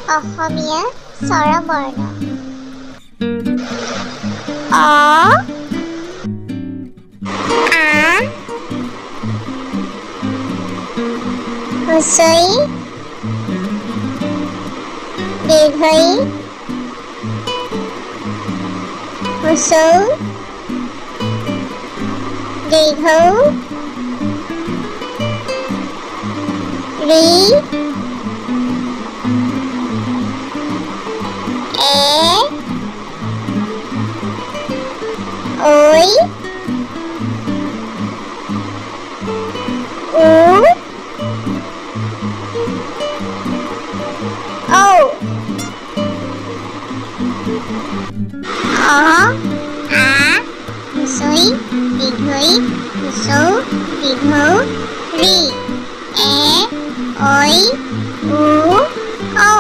অসমীয়া স্বৰবৰ্ণ অ আ হুঁচৰি দীৰ্ঘই হুঁচৌ দীৰ্ঘৌ ৰি এ ঐ উ ঔ অ আ হুঁচৰি দীৰ্ঘই হুঁচৌ দীৰ্ঘৌ ৰি এ ঐ উ ঔ